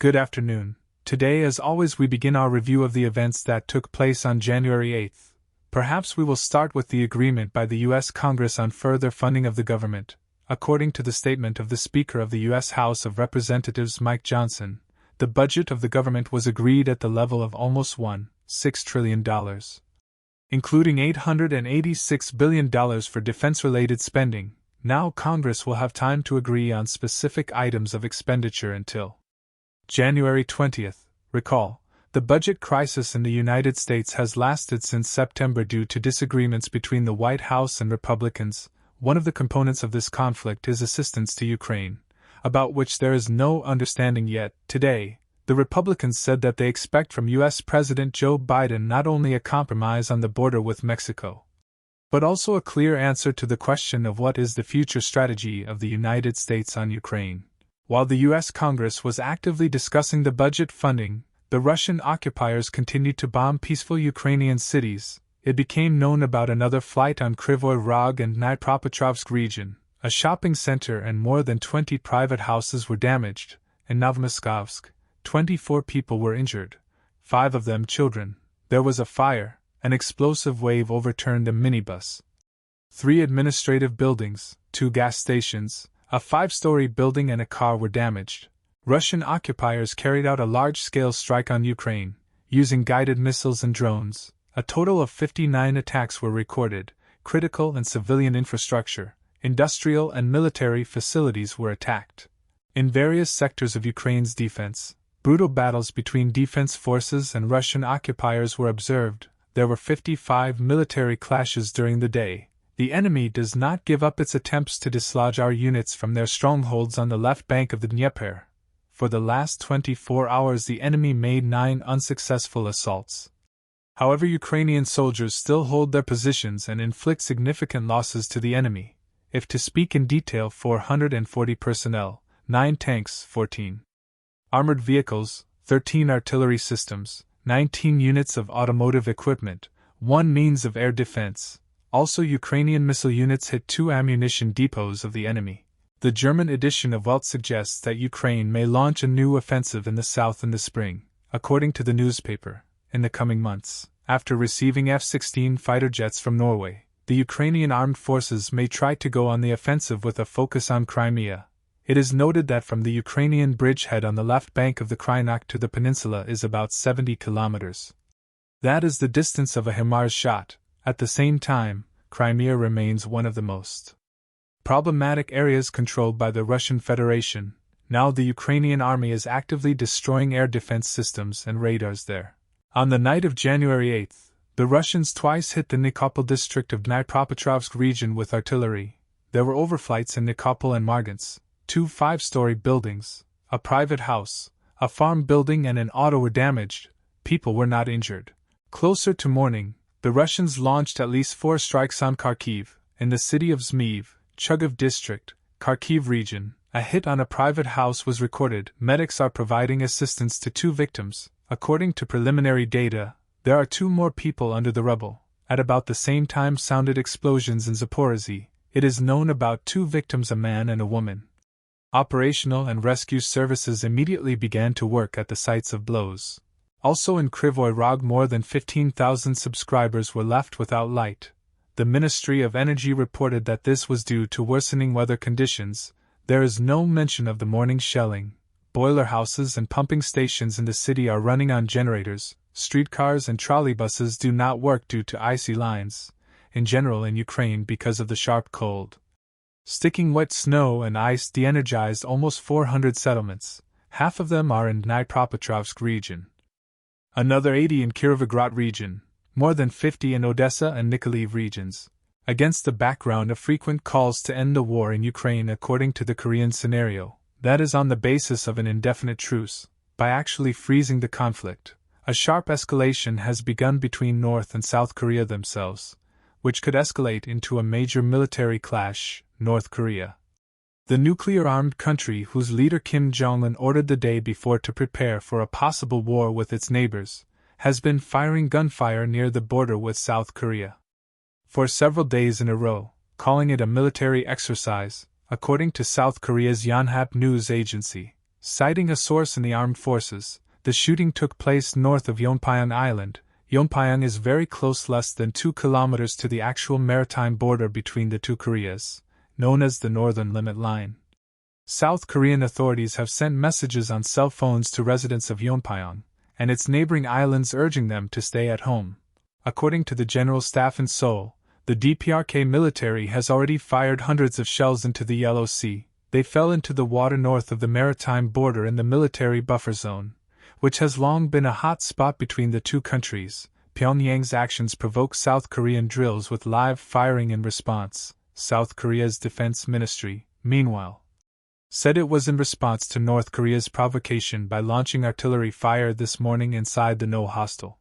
Good afternoon. Today, as always, we begin our review of the events that took place on January 8th. Perhaps we will start with the agreement by the U.S. Congress on further funding of the government. According to the statement of the Speaker of the U.S. House of Representatives Mike Johnson, the budget of the government was agreed at the level of almost $1.6 trillion, including $886 billion for defense-related spending. Now Congress will have time to agree on specific items of expenditure until January 20th. Recall, the budget crisis in the United States has lasted since September due to disagreements between the White House and Republicans. One of the components of this conflict is assistance to Ukraine, about which there is no understanding yet. Today, the Republicans said that they expect from U.S. President Joe Biden not only a compromise on the border with Mexico, but also a clear answer to the question of what is the future strategy of the United States on Ukraine. While the U.S. Congress was actively discussing the budget funding, the Russian occupiers continued to bomb peaceful Ukrainian cities. It became known about another flight on Kryvyi Rog and Dnipropetrovsk region. A shopping center and more than 20 private houses were damaged. In Novomoskovsk, 24 people were injured, 5 of them children. There was a fire. An explosive wave overturned a minibus. 3 administrative buildings, 2 gas stations, a 5-story building and a car were damaged. Russian occupiers carried out a large-scale strike on Ukraine, using guided missiles and drones. A total of 59 attacks were recorded. Critical and civilian infrastructure, industrial and military facilities were attacked. In various sectors of Ukraine's defense, brutal battles between defense forces and Russian occupiers were observed. There were 55 military clashes during the day. The enemy does not give up its attempts to dislodge our units from their strongholds on the left bank of the Dnieper. For the last 24 hours, the enemy made 9 unsuccessful assaults. However, Ukrainian soldiers still hold their positions and inflict significant losses to the enemy. If to speak in detail, 440 personnel, 9 tanks, 14 armored vehicles, 13 artillery systems, 19 units of automotive equipment, 1 means of air defense. Also, Ukrainian missile units hit 2 ammunition depots of the enemy. The German edition of Welt suggests that Ukraine may launch a new offensive in the south in the spring, according to the newspaper, in the coming months. After receiving F-16 fighter jets from Norway, the Ukrainian armed forces may try to go on the offensive with a focus on Crimea. It is noted that from the Ukrainian bridgehead on the left bank of the Krynak to the peninsula is about 70 kilometers. That is the distance of a HIMARS shot. At the same time, Crimea remains one of the most problematic areas controlled by the Russian Federation. Now the Ukrainian army is actively destroying air defense systems and radars there. On the night of January 8th, the Russians twice hit the Nikopol district of Dnipropetrovsk region with artillery. There were overflights in Nikopol and Margansk. 2 5-story buildings, a private house, a farm building and an auto were damaged. People were not injured. Closer to morning, the Russians launched at least 4 strikes on Kharkiv, in the city of Zmiev, Chugiv district, Kharkiv region. A hit on a private house was recorded. Medics are providing assistance to 2 victims. According to preliminary data, there are 2 more people under the rubble. At about the same time sounded explosions in Zaporizhzhia. It is known about 2 victims, a man and a woman. Operational and rescue services immediately began to work at the sites of blows. Also in Kryvyi Rog, more than 15,000 subscribers were left without light. The Ministry of Energy reported that this was due to worsening weather conditions. There is no mention of the morning shelling. Boiler houses and pumping stations in the city are running on generators. Streetcars and trolleybuses do not work due to icy lines, in general in Ukraine because of the sharp cold. Sticking wet snow and ice de-energized almost 400 settlements. Half of them are in Dnipropetrovsk region. Another 80 in Kirovograd region, more than 50 in Odessa and Nikolaev regions. Against the background of frequent calls to end the war in Ukraine according to the Korean scenario, that is on the basis of an indefinite truce, by actually freezing the conflict, a sharp escalation has begun between North and South Korea themselves, which could escalate into a major military clash. North Korea, the nuclear-armed country whose leader Kim Jong-un ordered the day before to prepare for a possible war with its neighbors, has been firing gunfire near the border with South Korea for several days in a row, calling it a military exercise. According to South Korea's Yonhap news agency, Citing a source in the armed forces, the shooting took place north of Yeonpyeong Island. Yeonpyeong is very close, less than 2 kilometers to the actual maritime border between the two Koreas, known as the Northern Limit Line. South Korean authorities have sent messages on cell phones to residents of Yeonpyeong and its neighboring islands urging them to stay at home. According to the General Staff in Seoul, the DPRK military has already fired hundreds of shells into the Yellow Sea. They fell into the water north of the maritime border in the military buffer zone, which has long been a hot spot between the two countries. Pyongyang's actions provoke South Korean drills with live firing in response. South Korea's defense ministry, meanwhile, said it was in response to North Korea's provocation by launching artillery fire this morning inside the no hostile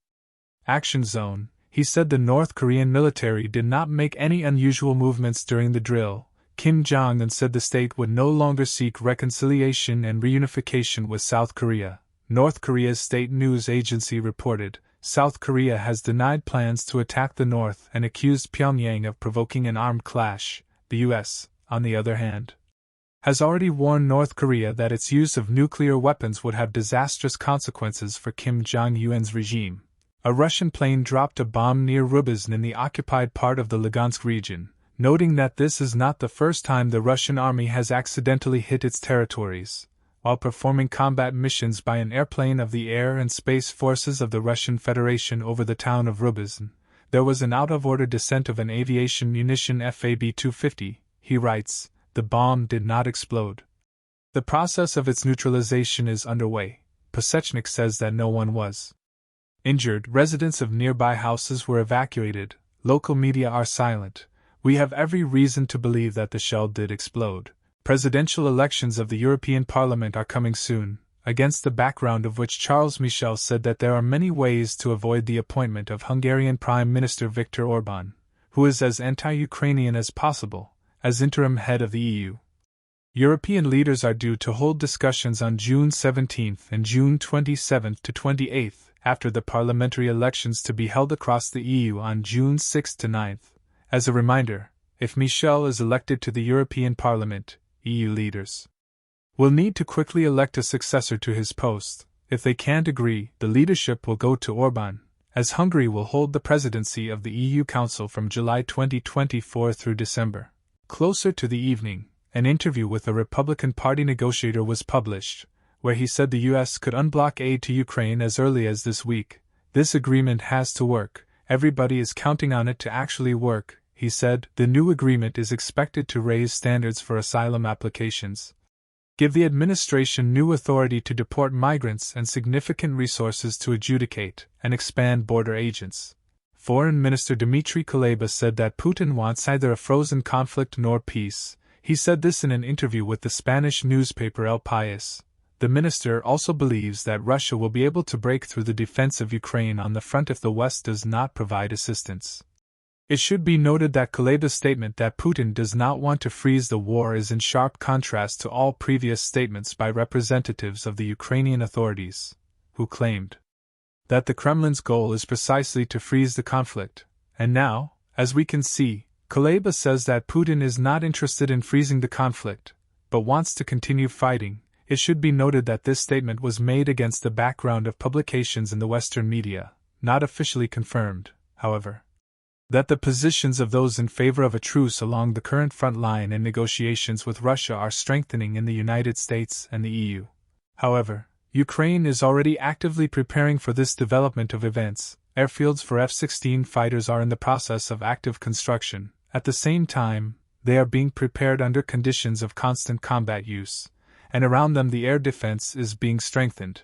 action zone. He said the North Korean military did not make any unusual movements during the drill. Kim Jong-un said the state would no longer seek reconciliation and reunification with South Korea. North Korea's state news agency reported, South Korea has denied plans to attack the North and accused Pyongyang of provoking an armed clash. The U.S., on the other hand, has already warned North Korea that its use of nuclear weapons would have disastrous consequences for Kim Jong-un's regime. A Russian plane dropped a bomb near Rubizn in the occupied part of the Lugansk region, noting that this is not the first time the Russian army has accidentally hit its territories. While performing combat missions by an airplane of the Air and Space Forces of the Russian Federation over the town of Rubizn, there was an out-of-order descent of an aviation munition FAB-250, he writes. The bomb did not explode. The process of its neutralization is underway. Pesechnik says that no one was injured. Residents of nearby houses were evacuated. Local media are silent. We have every reason to believe that the shell did explode. Presidential elections of the European Parliament are coming soon, against the background of which Charles Michel said that there are many ways to avoid the appointment of Hungarian Prime Minister Viktor Orbán, who is as anti-Ukrainian as possible, as interim head of the EU. European leaders are due to hold discussions on June 17 and June 27 to 28, after the parliamentary elections to be held across the EU on June 6 to 9. As a reminder, if Michel is elected to the European Parliament, EU leaders will need to quickly elect a successor to his post. If they can't agree, the leadership will go to Orbán, as Hungary will hold the presidency of the EU Council from July 2024 through December. Closer to the evening, an interview with a Republican Party negotiator was published, where he said the U.S. could unblock aid to Ukraine as early as this week. This agreement has to work. Everybody is counting on it to actually work, he said. The new agreement is expected to raise standards for asylum applications, give the administration new authority to deport migrants and significant resources to adjudicate and expand border agents. Foreign Minister Dmitry Kuleba said that Putin wants neither a frozen conflict nor peace. He said this in an interview with the Spanish newspaper El País. The minister also believes that Russia will be able to break through the defense of Ukraine on the front if the West does not provide assistance. It should be noted that Kuleba's statement that Putin does not want to freeze the war is in sharp contrast to all previous statements by representatives of the Ukrainian authorities, who claimed that the Kremlin's goal is precisely to freeze the conflict. And now, as we can see, Kuleba says that Putin is not interested in freezing the conflict, but wants to continue fighting. It should be noted that this statement was made against the background of publications in the Western media, not officially confirmed, however, that the positions of those in favor of a truce along the current front line in negotiations with Russia are strengthening in the United States and the EU. However, Ukraine is already actively preparing for this development of events. Airfields for F-16 fighters are in the process of active construction. At the same time, they are being prepared under conditions of constant combat use, and around them the air defense is being strengthened.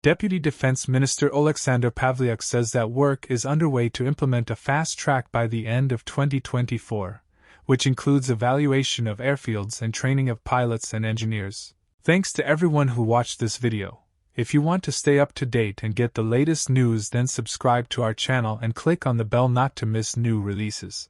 Deputy Defense Minister Oleksandr Pavlyuk says that work is underway to implement a fast track by the end of 2024, which includes evaluation of airfields and training of pilots and engineers. Thanks to everyone who watched this video. If you want to stay up to date and get the latest news, then subscribe to our channel and click on the bell not to miss new releases.